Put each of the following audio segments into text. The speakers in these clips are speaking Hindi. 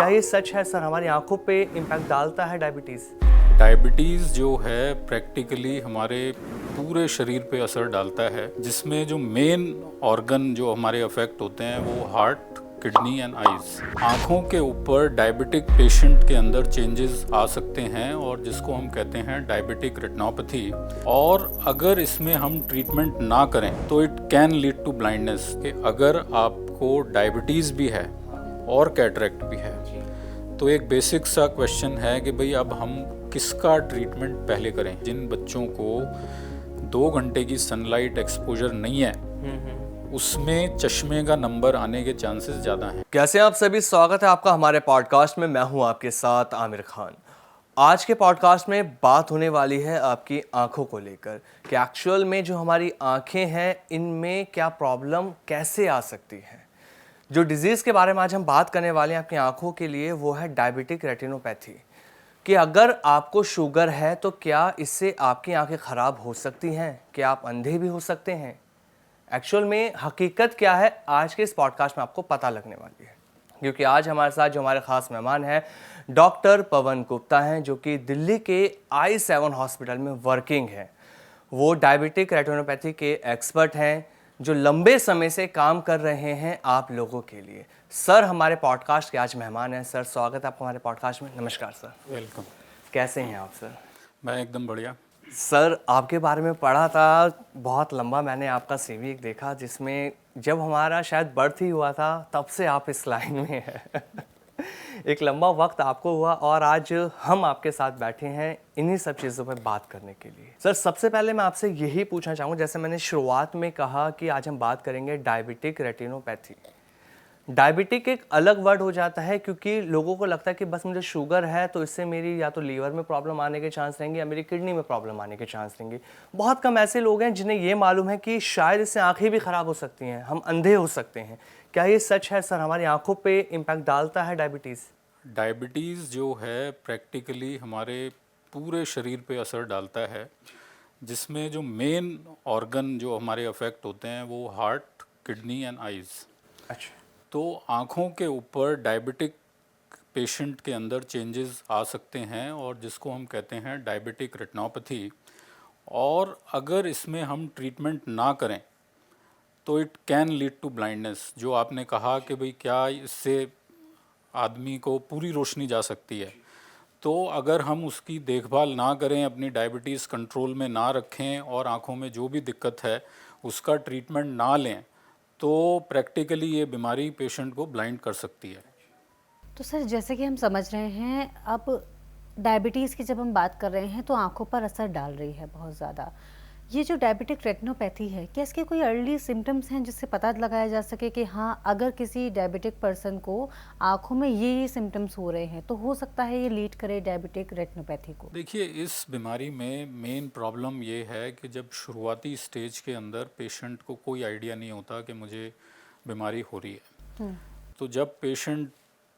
क्या ये सच है सर, हमारी आंखों पे इम्पैक्ट डालता है डायबिटीज़? डायबिटीज़ जो है प्रैक्टिकली हमारे पूरे शरीर पे असर डालता है, जिसमें जो मेन ऑर्गन जो हमारे अफेक्ट होते हैं वो हार्ट, किडनी एंड आइज। आँखों के ऊपर डायबिटिक पेशेंट के अंदर चेंजेस आ सकते हैं और जिसको हम कहते हैं डायबिटिक रेटिनोपैथी। और अगर इसमें हम ट्रीटमेंट ना करें तो it can lead to blindness. कि अगर आपको डायबिटीज़ भी है और कैटरेक्ट भी है तो एक बेसिक सा क्वेश्चन है कि भाई अब हम किसका ट्रीटमेंट पहले करें। जिन बच्चों को 2 घंटे की सनलाइट एक्सपोजर नहीं है उसमें चश्मे का नंबर आने के चांसेस ज़्यादा हैं। कैसे आप सभी, स्वागत है आपका हमारे पॉडकास्ट में। मैं हूं आपके साथ आमिर खान। आज के पॉडकास्ट में बात होने वाली है आपकी आंखों को लेकर कि एक्चुअल में जो हमारी आंखें हैं इनमें क्या प्रॉब्लम कैसे आ सकती है। जो डिजीज़ के बारे में आज हम बात करने वाले हैं आपकी आंखों के लिए वो है डायबिटिक रेटिनोपैथी। कि अगर आपको शुगर है तो क्या इससे आपकी आंखें ख़राब हो सकती हैं, क्या आप अंधे भी हो सकते हैं। एक्चुअल में हकीकत क्या है आज के इस पॉडकास्ट में आपको पता लगने वाली है, क्योंकि आज हमारे साथ जो हमारे ख़ास मेहमान हैं डॉक्टर पवन गुप्ता हैं, जो कि दिल्ली के I7 हॉस्पिटल में वर्किंग हैं। वो डायबिटिक रेटिनोपैथी के एक्सपर्ट हैं जो लंबे समय से काम कर रहे हैं आप लोगों के लिए। सर हमारे पॉडकास्ट के आज मेहमान हैं। सर स्वागत है आपको हमारे पॉडकास्ट में। नमस्कार सर। वेलकम। कैसे हैं आप सर? मैं एकदम बढ़िया। सर आपके बारे में पढ़ा था, बहुत लंबा मैंने आपका CV देखा, जिसमें जब हमारा शायद बर्थ ही हुआ था तब से आप इस लाइन में हैं। एक लंबा वक्त आपको हुआ और आज हम आपके साथ बैठे हैं इन्हीं सब चीज़ों पर बात करने के लिए। सर सबसे पहले मैं आपसे यही पूछना चाहूँगा, जैसे मैंने शुरुआत में कहा कि आज हम बात करेंगे डायबिटिक रेटिनोपैथी। डायबिटिक एक अलग वर्ड हो जाता है क्योंकि लोगों को लगता है कि बस मुझे शुगर है तो इससे मेरी या तो लीवर में प्रॉब्लम आने के चांस रहेंगे या मेरी किडनी में प्रॉब्लम आने के चांस रहेंगे। बहुत कम ऐसे लोग हैं जिन्हें ये मालूम है कि शायद इससे आंखें भी ख़राब हो सकती हैं, हम अंधे हो सकते हैं। क्या ये सच है सर, हमारी आंखों पे इम्पैक्ट डालता है डायबिटीज़? डायबिटीज़ जो है प्रैक्टिकली हमारे पूरे शरीर पे असर डालता है, जिसमें जो मेन ऑर्गन जो हमारे अफेक्ट होते हैं वो हार्ट, किडनी एंड आइज़। अच्छा। तो आँखों के ऊपर डायबिटिक पेशेंट के अंदर चेंजेस आ सकते हैं और जिसको हम कहते हैं डायबिटिक रेटिनोपैथी। और अगर इसमें हम ट्रीटमेंट ना करें तो it can lead to blindness. जो आपने कहा कि भाई क्या इससे आदमी को पूरी रोशनी जा सकती है, तो अगर हम उसकी देखभाल ना करें, अपनी डायबिटीज़ कंट्रोल में ना रखें और आँखों में जो भी दिक्कत है उसका ट्रीटमेंट ना लें तो प्रैक्टिकली ये बीमारी पेशेंट को ब्लाइंड कर सकती है। तो सर जैसे कि हम समझ रहे हैं अब डायबिटीज़ की जब हम बात कर रहे हैं तो आंखों पर असर डाल रही है बहुत ज़्यादा। ये जो डायबिटिक रेटिनोपैथी है, क्या इसके कोई अर्ली सिम्टम्स हैं जिससे पता लगाया जा सके कि हाँ अगर किसी डायबिटिक पर्सन को आंखों में ये सिम्टम्स हो रहे हैं तो हो सकता है ये लीड करे डायबिटिक रेटिनोपैथी को? देखिए, इस बीमारी में मेन प्रॉब्लम ये है कि जब शुरुआती स्टेज के अंदर पेशेंट को कोई आइडिया नहीं होता कि मुझे बीमारी हो रही है। तो जब पेशेंट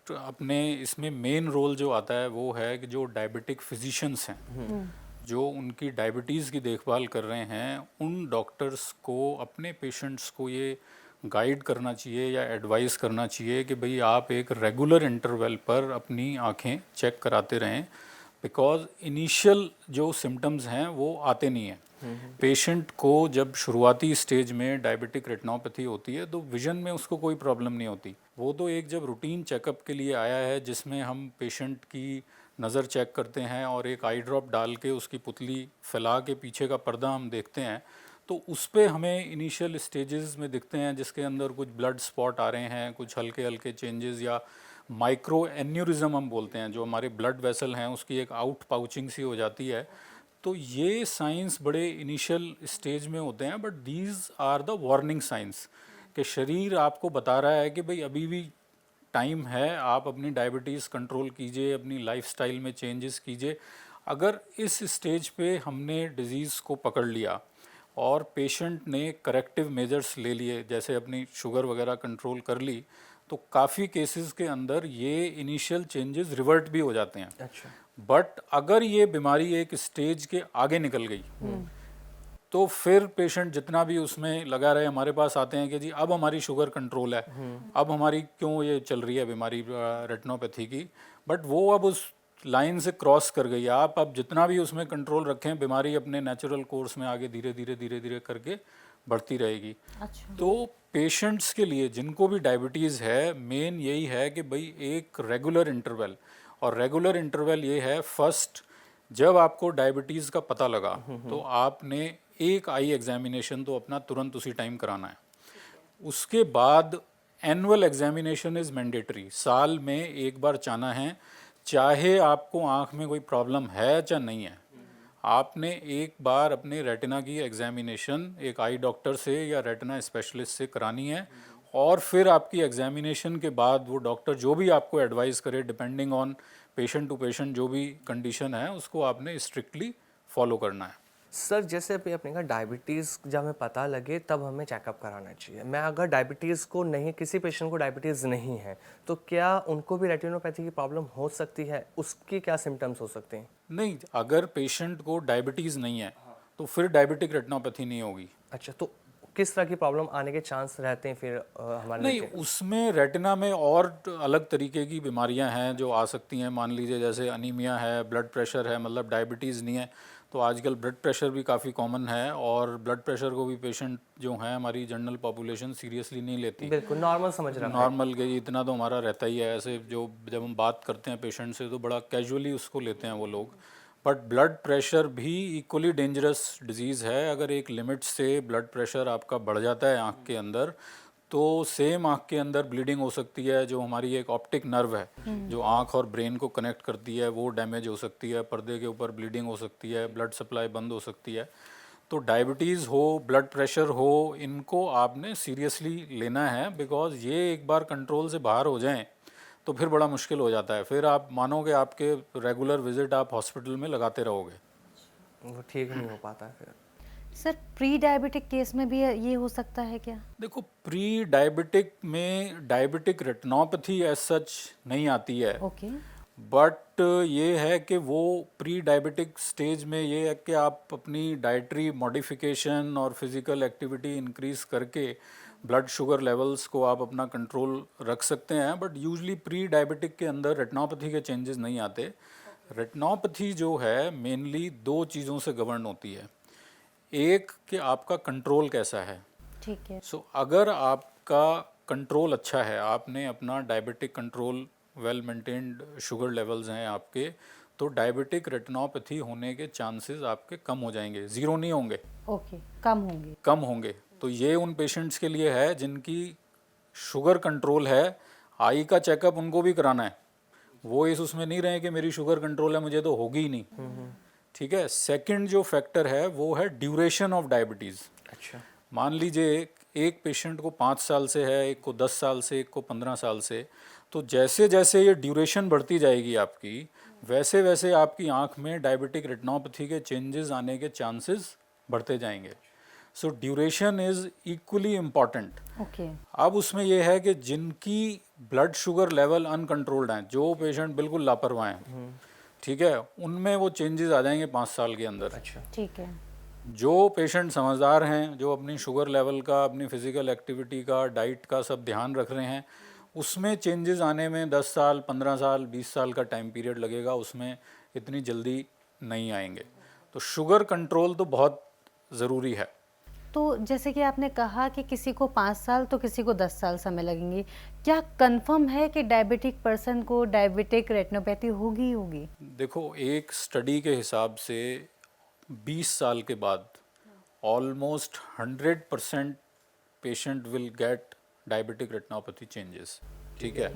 अपने, इसमें मेन रोल जो आता है वो है कि जो डायबिटिक फिजिशियंस हैं जो उनकी डायबिटीज़ की देखभाल कर रहे हैं, उन डॉक्टर्स को अपने पेशेंट्स को ये गाइड करना चाहिए या एडवाइस करना चाहिए कि भाई आप एक रेगुलर इंटरवल पर अपनी आँखें चेक कराते रहें, बिकॉज इनिशियल जो सिम्टम्स हैं वो आते नहीं हैं। पेशेंट को जब शुरुआती स्टेज में डायबिटिक रेटिनोपैथी होती है तो विजन में उसको कोई प्रॉब्लम नहीं होती। वो तो एक जब रूटीन चेकअप के लिए आया है जिसमें हम पेशेंट की नज़र चेक करते हैं और एक आई ड्रॉप डाल के उसकी पुतली फैला के पीछे का पर्दा हम देखते हैं, तो उस पर हमें इनिशियल स्टेजेस में दिखते हैं जिसके अंदर कुछ ब्लड स्पॉट आ रहे हैं, कुछ हल्के हल्के चेंजेस या माइक्रो एन्यूरिज्म हम बोलते हैं, जो हमारे ब्लड वेसल हैं उसकी एक आउट पाउचिंग सी हो जाती है। तो ये साइंस बड़े इनिशियल स्टेज में होते हैं, but these are the warning signs कि शरीर आपको बता रहा है कि भाई अभी भी टाइम है, आप अपनी डायबिटीज़ कंट्रोल कीजिए, अपनी लाइफस्टाइल में चेंजेस कीजिए। अगर इस स्टेज पे हमने डिज़ीज़ को पकड़ लिया और पेशेंट ने करेक्टिव मेजर्स ले लिए, जैसे अपनी शुगर वगैरह कंट्रोल कर ली, तो काफ़ी केसेस के अंदर ये इनिशियल चेंजेस रिवर्ट भी हो जाते हैं। अच्छा। बट अगर ये बीमारी एक स्टेज के आगे निकल गई तो फिर पेशेंट जितना भी उसमें लगा रहे हमारे पास आते हैं कि जी अब हमारी शुगर कंट्रोल है, अब हमारी क्यों ये चल रही है बीमारी रेटिनोपैथी की, बट वो अब उस लाइन से क्रॉस कर गई। आप अब जितना भी उसमें कंट्रोल रखें, बीमारी अपने नेचुरल कोर्स में आगे धीरे धीरे करके बढ़ती रहेगी। अच्छा। तो पेशेंट्स के लिए जिनको भी डायबिटीज़ है, मेन यही है कि भाई एक रेगुलर इंटरवल, और रेगुलर इंटरवल ये है, फर्स्ट जब आपको डायबिटीज़ का पता लगा तो आपने एक आई एग्जामिनेशन तो अपना तुरंत उसी टाइम कराना है। उसके बाद एनुअल एग्जामिनेशन इज़ मैंडेटरी, साल में एक बार जाना है, चाहे आपको आँख में कोई प्रॉब्लम है या नहीं है। आपने एक बार अपने रेटिना की एग्जामिनेशन एक आई डॉक्टर से या रेटिना स्पेशलिस्ट से करानी है, और फिर आपकी एग्जामिनेशन के बाद वो डॉक्टर जो भी आपको एडवाइस करे, depending on patient to patient जो भी कंडीशन है, उसको आपने स्ट्रिक्टली फॉलो करना है। सर जैसे अभी आपने कहा डायबिटीज़ जब हमें पता लगे तब हमें चेकअप कराना चाहिए। मैं अगर डायबिटीज़ को नहीं, किसी पेशेंट को डायबिटीज़ नहीं है, तो क्या उनको भी रेटिनोपैथी की प्रॉब्लम हो सकती है? उसकी क्या सिम्टम्स हो सकते हैं? नहीं, अगर पेशेंट को डायबिटीज़ नहीं है तो फिर डायबिटिक रेटिनोपैथी नहीं होगी। अच्छा, तो किस तरह की प्रॉब्लम आने के चांस रहते हैं फिर हमारे नहीं, उसमें रेटिना में और अलग तरीके की बीमारियां हैं जो आ सकती हैं। मान लीजिए जैसे अनीमिया है, ब्लड प्रेशर है, मतलब डायबिटीज़ नहीं है तो आजकल ब्लड प्रेशर भी काफ़ी कॉमन है, और ब्लड प्रेशर को भी पेशेंट जो हैं हमारी जनरल पॉपुलेशन सीरियसली नहीं लेती। बिल्कुल नॉर्मल समझ रहा है। नॉर्मल के इतना तो हमारा रहता ही है, ऐसे जो जब हम बात करते हैं पेशेंट से तो बड़ा कैजुअली उसको लेते हैं वो लोग। बट ब्लड प्रेशर भी इक्वली डेंजरस डिजीज़ है। अगर एक लिमिट से ब्लड प्रेशर आपका बढ़ जाता है आँख के अंदर, तो सेम आँख के अंदर ब्लीडिंग हो सकती है। जो हमारी एक ऑप्टिक नर्व है जो आँख और ब्रेन को कनेक्ट करती है, वो डैमेज हो सकती है, पर्दे के ऊपर ब्लीडिंग हो सकती है, ब्लड सप्लाई बंद हो सकती है। तो डायबिटीज़ हो, ब्लड प्रेशर हो, इनको आपने सीरियसली लेना है, बिकॉज ये एक बार कंट्रोल से बाहर हो जाएं तो फिर बड़ा मुश्किल हो जाता है। फिर आप मानोगे आपके रेगुलर विजिट आप हॉस्पिटल में लगाते रहोगे, वो ठीक नहीं हो पाता है फिर। सर प्री डायबिटिक केस में भी ये हो सकता है क्या? देखो प्री डायबिटिक में डायबिटिक रेटिनोपैथी एज सच नहीं आती है, ओके। बट ये है कि वो प्री डायबिटिक स्टेज में ये है कि आप अपनी डाइटरी मॉडिफिकेशन और फिज़िकल एक्टिविटी इंक्रीज करके ब्लड शुगर लेवल्स को आप अपना कंट्रोल रख सकते हैं। बट यूजली प्री डायबिटिक के अंदर रेटिनोपैथी के चेंजेस नहीं आते। रेटिनोपैथी जो है मेनली दो चीज़ों से गवर्न होती है। एक कि आपका कंट्रोल कैसा है। ठीक है। सो अगर आपका कंट्रोल अच्छा है, आपने अपना diabetic control well maintained sugar levels हैं आपके, तो डायबिटिक रेटिनोपैथी होने के चांसेस आपके कम हो जाएंगे, ज़ीरो नहीं होंगे, ओके, कम होंगे। कम होंगे। तो ये उन पेशेंट्स के लिए है जिनकी शुगर कंट्रोल है, आई का चेकअप उनको भी कराना है। वो इस उसमें नहीं रहे कि मेरी शुगर कंट्रोल है मुझे तो होगी ही नहीं। ठीक है। सेकंड जो फैक्टर है वो है ड्यूरेशन ऑफ डायबिटीज़। अच्छा। मान लीजिए एक पेशेंट को 5 साल से है, एक को 10 साल से, एक को 15 साल से, तो जैसे जैसे ये ड्यूरेशन बढ़ती जाएगी आपकी, वैसे वैसे आपकी आँख में डायबिटिक रेटिनोपैथी के चेंजेस आने के चांसेस बढ़ते जाएंगे। So duration is equally important. Okay. अब उसमें यह है कि जिनकी ब्लड शुगर लेवल अनकंट्रोल्ड हैं, जो पेशेंट बिल्कुल लापरवाह हैं, ठीक है, उनमें वो चेंजेस आ जाएंगे 5 साल के अंदर। अच्छा। ठीक है। जो पेशेंट समझदार हैं, जो अपनी शुगर लेवल का, अपनी फिज़िकल एक्टिविटी का, डाइट का सब ध्यान रख रहे हैं, उसमें चेंजेस आने में 10 साल, 15 साल, 20 साल का टाइम पीरियड लगेगा, उसमें इतनी जल्दी नहीं आएंगे। तो शुगर कंट्रोल तो बहुत ज़रूरी है। तो जैसे कि आपने कहा कि किसी को 5 साल तो किसी को 10 साल समय लगेंगे, क्या कंफर्म है कि डायबिटिक पर्सन को डायबिटिक रेटिनोपैथी होगी ही होगी? देखो एक स्टडी के हिसाब से 20 साल के बाद almost 100% patient will get diabetic retinopathy changes. ठीक है।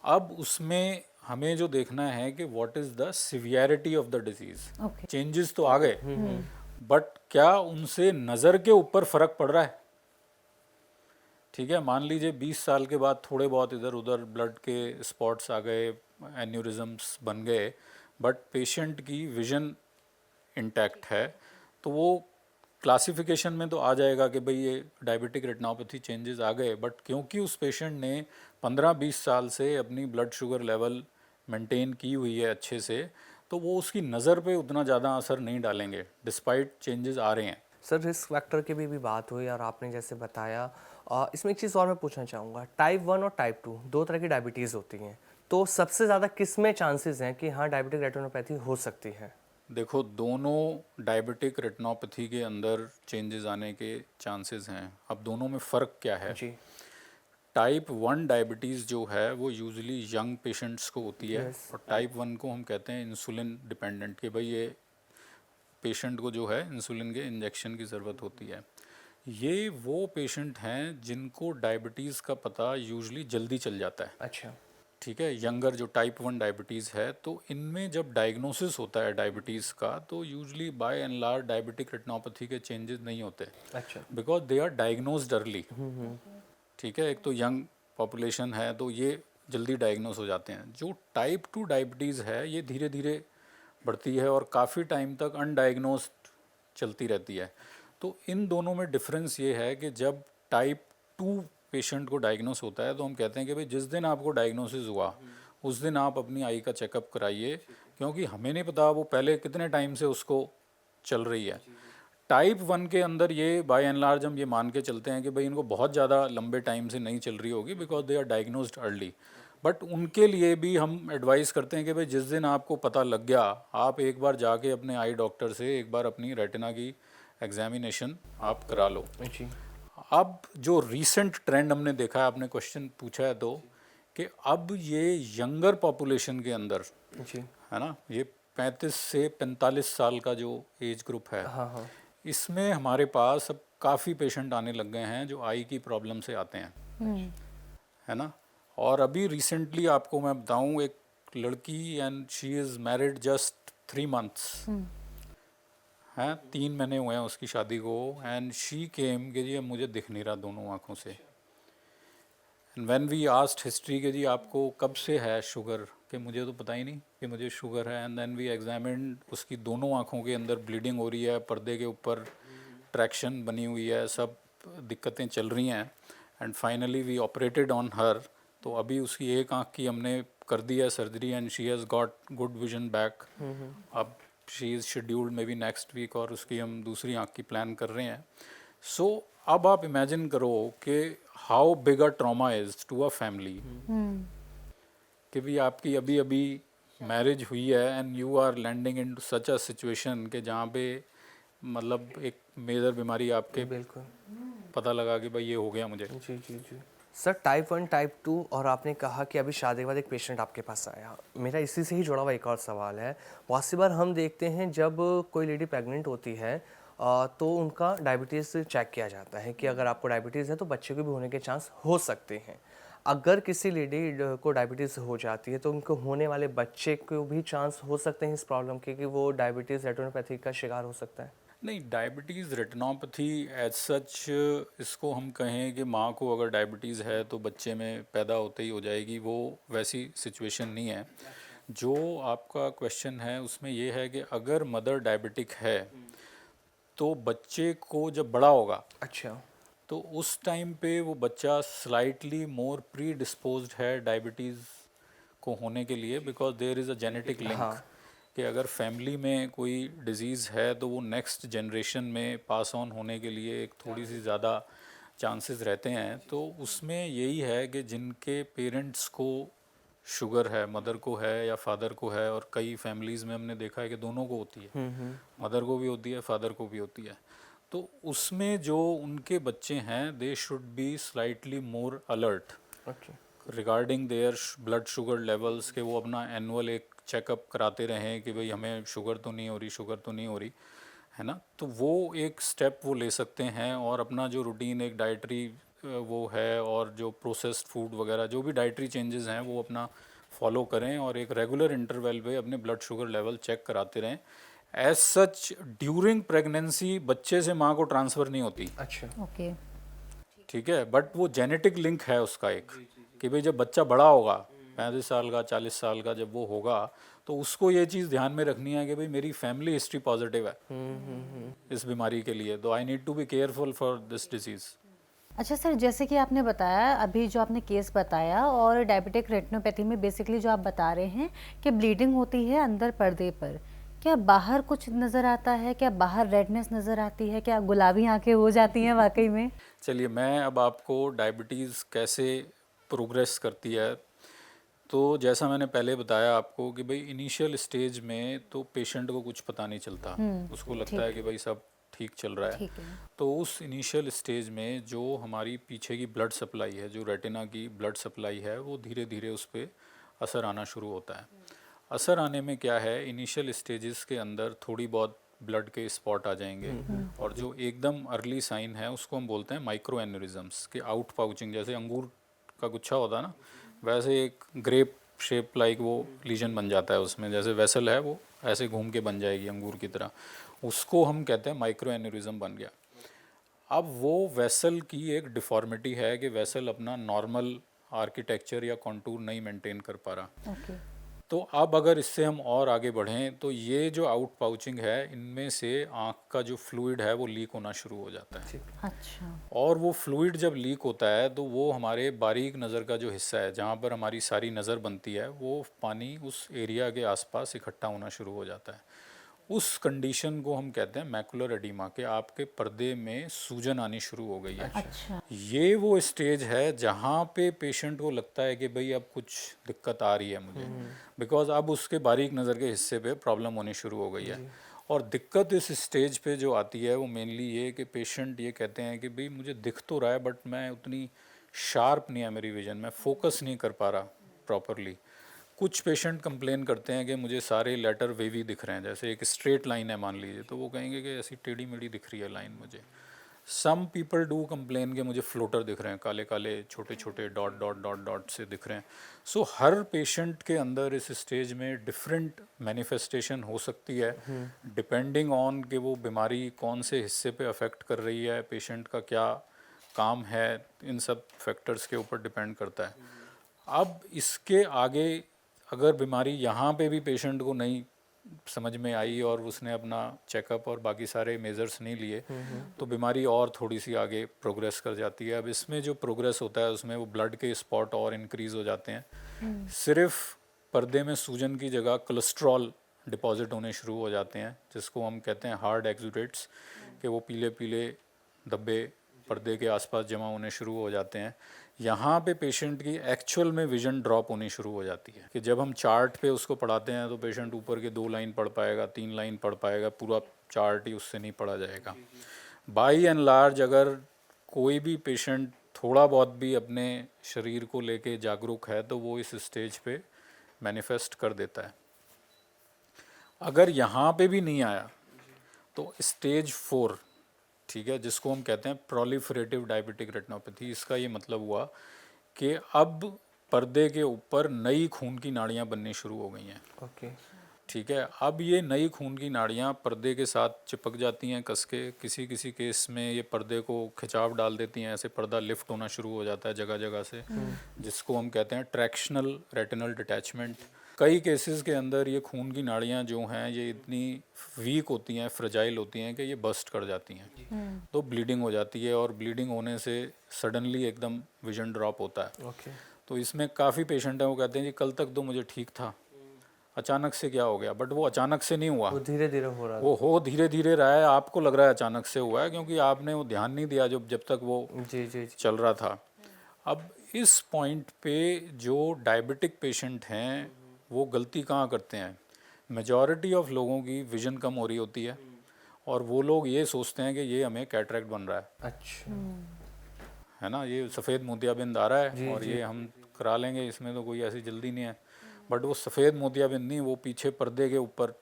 अब उसमें हमें जो देखना है कि what is the severity of the disease. Okay. Changes तो आ गए, बट क्या उनसे नज़र के ऊपर फ़र्क पड़ रहा है? ठीक है। मान लीजिए 20 साल के बाद थोड़े बहुत इधर उधर ब्लड के स्पॉट्स आ गए, एन्यूरिज्म्स बन गए, बट पेशेंट की विजन इंटैक्ट है, तो वो क्लासिफिकेशन में तो आ जाएगा कि भाई ये डायबिटिक रेटिनोपैथी चेंजेस आ गए। बट क्योंकि उस पेशेंट ने 15-20 साल से अपनी ब्लड शुगर लेवल मेंटेन की हुई है अच्छे से, तो वो उसकी नज़र पे उतना ज़्यादा असर नहीं डालेंगे डिस्पाइट चेंजेस आ रहे हैं। सर रिस्क फैक्टर की भी बात हुई और आपने जैसे बताया, इसमें एक चीज़ और मैं पूछना चाहूँगा, टाइप 1 और टाइप 2 दो तरह की डायबिटीज़ होती हैं, तो सबसे ज़्यादा किस में चांसेस हैं कि हाँ डायबिटिक रेटिनोपैथी हो सकती है? देखो, दोनों डायबिटिक रेटिनोपैथी के अंदर चेंजेस आने के चांसेस हैं। अब दोनों में फ़र्क क्या है? जी। टाइप 1 डायबिटीज़ जो है वो यूजुअली यंग पेशेंट्स को होती है, यस। और टाइप 1 को हम कहते हैं इंसुलिन डिपेंडेंट, कि भाई ये पेशेंट को जो है इंसुलिन के इंजेक्शन की ज़रूरत होती है। ये वो पेशेंट हैं जिनको डायबिटीज़ का पता यूजुअली जल्दी चल जाता है। अच्छा। ठीक है, यंगर जो टाइप 1 डायबिटीज़ है, तो इनमें जब डायग्नोसिस होता है डायबिटीज़ का, तो usually by and large diabetic retinopathy के चेंजेस नहीं होते, अच्छा। Because they are diagnosed early. ठीक है, एक तो यंग पॉपुलेशन है तो ये जल्दी डायग्नोस हो जाते हैं। जो टाइप 2 डायबिटीज़ है ये धीरे धीरे बढ़ती है और काफ़ी टाइम तक अनडायग्नोस्ड चलती रहती है। तो इन दोनों में डिफरेंस ये है कि जब टाइप 2 पेशेंट को डायग्नोस होता है तो हम कहते हैं कि भाई जिस दिन आपको डायग्नोसिस हुआ उस दिन आप अपनी आई का चेकअप कराइए, क्योंकि हमें नहीं पता वो पहले कितने टाइम से उसको चल रही है। टाइप 1 के अंदर ये बाय एंड लार्ज हम ये मान के चलते हैं कि भाई इनको बहुत ज़्यादा लंबे टाइम से नहीं चल रही होगी, because they are diagnosed early. But उनके लिए भी हम एडवाइस करते हैं कि भाई जिस दिन आपको पता लग गया, आप एक बार जाके अपने आई डॉक्टर से एक बार अपनी रेटिना की एग्जामिनेशन आप करा लो। जी। अब जो रीसेंट ट्रेंड हमने देखा है, आपने क्वेश्चन पूछा है तो, कि अब ये यंगर पॉपुलेशन के अंदर, जी। है ना, ये 35 से 45 साल का जो एज ग्रुप है, हाँ हाँ। इसमें हमारे पास अब काफ़ी पेशेंट आने लग गए हैं जो आई की प्रॉब्लम से आते हैं, है ना। और अभी रिसेंटली आपको मैं बताऊं, एक लड़की, and she is married just 3 months, हैं 3 महीने हुए हैं उसकी शादी को, एंड शी केम कि जी अब मुझे दिख नहीं रहा दोनों आँखों से। And when we asked history कि जी आपको कब से है शुगर, कि मुझे तो पता ही नहीं कि मुझे शुगर है। एंड देन वी एग्जामिन्ड, उसकी दोनों आँखों के अंदर ब्लीडिंग हो रही है, पर्दे के ऊपर ट्रैक्शन बनी हुई है, सब दिक्कतें चल रही हैं। And finally we operated on her. तो अभी उसकी एक आँख की हमने कर दी है surgery, and she has got good vision back. अब she is scheduled may be next week, और उसकी हम दूसरी आँख की प्लान कर रहे हैं। सो अब आप इमेजिन करो कि how big a trauma is to a family, कि भी आपकी अभी अभी मैरिज हुई है and you are landing into such a situation कि जहाँ पे मतलब एक मेजर बीमारी आपके बिल्कुल। पता लगा कि भाई ये हो गया मुझे। जी जी जी। सर टाइप 1 टाइप 2 और आपने कहा कि अभी शादी के बाद एक पेशेंट आपके पास आया, मेरा इसी से ही जुड़ा हुआ एक और सवाल है। बहुत सी बार हम देखते हैं जब कोई लेडी प्रेग्नेंट होती है तो उनका डायबिटीज़ चेक किया जाता है कि अगर आपको डायबिटीज़ है तो बच्चे को भी होने के चांस हो सकते हैं। अगर किसी लेडी को डायबिटीज़ हो जाती है तो उनको होने वाले बच्चे को भी चांस हो सकते हैं इस प्रॉब्लम के कि वो डायबिटीज़ रेटिनोपैथी का शिकार हो सकता है? नहीं, डायबिटीज़ रेटिनोपैथी एज सच, इसको हम कहें कि माँ को अगर डायबिटीज़ है तो बच्चे में पैदा होते ही हो जाएगी, वो वैसी सिचुएशन नहीं है। जो आपका क्वेश्चन है उसमें ये है कि अगर मदर डायबिटिक है तो बच्चे को जब बड़ा होगा अच्छा। तो उस टाइम पे वो बच्चा स्लाइटली मोर प्री डिस्पोज्ड है डायबिटीज़ को होने के लिए, because there is a genetic link. हाँ। कि अगर फैमिली में कोई डिजीज़ है तो वो नेक्स्ट जनरेशन में पास ऑन होने के लिए एक थोड़ी सी ज़्यादा चांसेस रहते हैं। तो उसमें यही है कि जिनके पेरेंट्स को शुगर है, मदर को है या फादर को है, और कई फैमिलीज़ में हमने देखा है कि दोनों को होती है, मदर को भी होती है, फादर को भी होती है। तो उसमें जो उनके बच्चे हैं they should be slightly more alert okay. Regarding their blood sugar levels, के वो अपना एनुअल एक चेकअप कराते रहें कि भाई हमें शुगर तो नहीं हो रही, शुगर तो नहीं हो रही, है ना। तो वो एक स्टेप वो ले सकते हैं, और अपना जो रूटीन एक डाइटरी वो है, और जो प्रोसेस्ड फूड वगैरह जो भी डाइटरी चेंजेस हैं वो अपना फॉलो करें, और एक रेगुलर इंटरवल पे अपने ब्लड शुगर लेवल चेक कराते रहें। एज सच ड्यूरिंग प्रेगनेंसी बच्चे से माँ को ट्रांसफ़र नहीं होती, अच्छा। ओके। ठीक है, बट वो जेनेटिक लिंक है उसका एक, कि भाई जब बच्चा बड़ा होगा 35 साल का, 40 साल का जब वो होगा, तो उसको ये चीज़ ध्यान में रखनी है कि भाई मेरी फैमिली हिस्ट्री पॉजिटिव है इस बीमारी के लिए, तो I need to be careful for this disease. अच्छा सर, जैसे कि आपने बताया अभी जो आपने केस बताया, और डायबिटिक रेटिनोपैथी में बेसिकली जो आप बता रहे हैं कि ब्लीडिंग होती है अंदर पर्दे पर, क्या बाहर कुछ नज़र आता है, क्या बाहर रेडनेस नज़र आती है, क्या गुलाबी आंखें हो जाती हैं वाकई में? चलिए मैं अब आपको डायबिटीज़ कैसे प्रोग्रेस करती है, तो जैसा मैंने पहले बताया आपको कि भाई इनिशियल स्टेज में तो पेशेंट को कुछ पता नहीं चलता, उसको लगता है ठीक कि भाई सब ठीक चल रहा है। ठीक है। तो उस इनिशियल स्टेज में जो हमारी पीछे की ब्लड सप्लाई है, जो रेटिना की ब्लड सप्लाई है, वो धीरे धीरे उस पर असर आना शुरू होता है। असर आने में क्या है, इनिशियल स्टेजेस के अंदर थोड़ी बहुत ब्लड के स्पॉट आ जाएंगे, और जो एकदम अर्ली साइन है उसको हम बोलते हैं माइक्रो एन्यूरिज्म्स के आउट पाउचिंग। जैसे अंगूर का गुच्छा होता है ना, वैसे एक ग्रेप शेप लाइक वो लीजन बन जाता है उसमें, जैसे वेसल है वो ऐसे घूम के बन जाएगी अंगूर की तरह, उसको हम कहते हैं माइक्रो एन्यूरिज्म बन गया। अब वो वेसल की एक डिफॉर्मिटी है कि वेसल अपना नॉर्मल आर्किटेक्चर या कॉन्टूर नहीं मेंटेन कर पा रहा। ओके। तो अब अगर इससे हम और आगे बढ़ें तो ये जो आउट पाउचिंग है, इनमें से आँख का जो फ्लूइड है वो लीक होना शुरू हो जाता है। अच्छा। और वो फ्लूइड जब लीक होता है तो वो हमारे बारीक नज़र का जो हिस्सा है, जहाँ पर हमारी सारी नज़र बनती है, वो पानी उस एरिया के आसपास इकट्ठा होना शुरू हो जाता है। उस कंडीशन को हम कहते हैं मैकुलर एडिमा, के आपके पर्दे में सूजन आनी शुरू हो गई है। अच्छा। ये वो स्टेज है जहाँ पे पेशेंट को लगता है कि भाई अब कुछ दिक्कत आ रही है मुझे, बिकॉज अब उसके बारीक नज़र के हिस्से पे प्रॉब्लम होनी शुरू हो गई है। और दिक्कत इस स्टेज पे जो आती है वो मेनली ये कि पेशेंट ये कहते हैं कि भाई मुझे दिख तो रहा है बट मैं उतनी शार्प नहीं है मेरी विजन, मैं फोकस नहीं कर पा रहा प्रॉपरली। कुछ पेशेंट कंप्लेन करते हैं कि मुझे सारे लेटर वेवी दिख रहे हैं, जैसे एक स्ट्रेट लाइन है मान लीजिए, तो वो कहेंगे कि ऐसी टेढ़ी मेढ़ी दिख रही है लाइन मुझे। सम पीपल डू कंप्लेन कि मुझे फ्लोटर दिख रहे हैं, काले काले छोटे छोटे डॉट डॉट डॉट डॉट से दिख रहे हैं। सो हर पेशेंट के अंदर इस स्टेज में डिफरेंट मैनिफेस्टेशन हो सकती है, डिपेंडिंग ऑन कि वो बीमारी कौन से हिस्से पे अफेक्ट कर रही है, पेशेंट का क्या काम है, इन सब फैक्टर्स के ऊपर डिपेंड करता है। अब इसके आगे अगर बीमारी यहाँ पे भी पेशेंट को नहीं समझ में आई और उसने अपना चेकअप और बाकी सारे मेजर्स नहीं लिए, तो बीमारी और थोड़ी सी आगे प्रोग्रेस कर जाती है। अब इसमें जो प्रोग्रेस होता है उसमें वो ब्लड के स्पॉट और इंक्रीज़ हो जाते हैं। सिर्फ पर्दे में सूजन की जगह कोलेस्ट्रॉल डिपॉजिट होने शुरू हो जाते हैं, जिसको हम कहते हैं हार्ड एक्सुडेट्स, कि वो पीले पीले धब्बे पर्दे के आसपास जमा होने शुरू हो जाते हैं। यहाँ पे पेशेंट की एक्चुअल में विजन ड्रॉप होनी शुरू हो जाती है, कि जब हम चार्ट पे उसको पढ़ाते हैं तो पेशेंट ऊपर के 2 लाइन पढ़ पाएगा, 3 लाइन पढ़ पाएगा, पूरा चार्ट ही उससे नहीं पढ़ा जाएगा। बाई एंड लार्ज अगर कोई भी पेशेंट थोड़ा बहुत भी अपने शरीर को लेके जागरूक है तो वो इस स्टेज पे मैनिफेस्ट कर देता है। अगर यहाँ पे भी नहीं आया तो स्टेज 4, ठीक है, जिसको हम कहते हैं प्रोलिफरेटिव डायबिटिक रेटिनोपैथी, इसका ये मतलब हुआ कि अब पर्दे के ऊपर नई खून की नाड़ियाँ बननी शुरू हो गई हैं। ओके। ठीक है, अब ये नई खून की नाड़ियाँ पर्दे के साथ चिपक जाती हैं कस के, किसी किसी केस में ये पर्दे को खिंचाव डाल देती हैं, ऐसे पर्दा लिफ्ट होना शुरू हो जाता है जगह जगह से, जिसको हम कहते हैं ट्रैक्शनल रेटिनल डिटैचमेंट। कई केसेस के अंदर ये खून की नाड़ियाँ जो हैं ये इतनी वीक होती हैं, फ्रजाइल होती हैं कि ये बस्ट कर जाती हैं, तो ब्लीडिंग हो जाती है, और ब्लीडिंग होने से सडनली एकदम विजन ड्रॉप होता है। ओके। तो इसमें काफ़ी पेशेंट हैं वो कहते हैं जी कल तक तो मुझे ठीक था, अचानक से क्या हो गया, बट वो अचानक से नहीं हुआ, वो धीरे धीरे हो रहा वो हो धीरे धीरे रहा है। आपको लग रहा है अचानक से हुआ है क्योंकि आपने वो ध्यान नहीं दिया जब तक वो है। जी जी जी। चल रहा था। अब इस पॉइंट पे जो डायबिटिक पेशेंट हैं वो गलती कहाँ करते हैं, मेजॉरिटी ऑफ लोगों की विजन कम हो रही होती है और वो लोग ये सोचते हैं कि ये हमें कैटरेक्ट बन रहा अच्छा। है ना, ये सफ़ेद मोतियाबिंद आ रहा है और ये हम करा लेंगे, इसमें तो कोई ऐसी जल्दी नहीं है। बट वो सफ़ेद मोतियाबिंद नहीं, वो पीछे पर्दे के ऊपर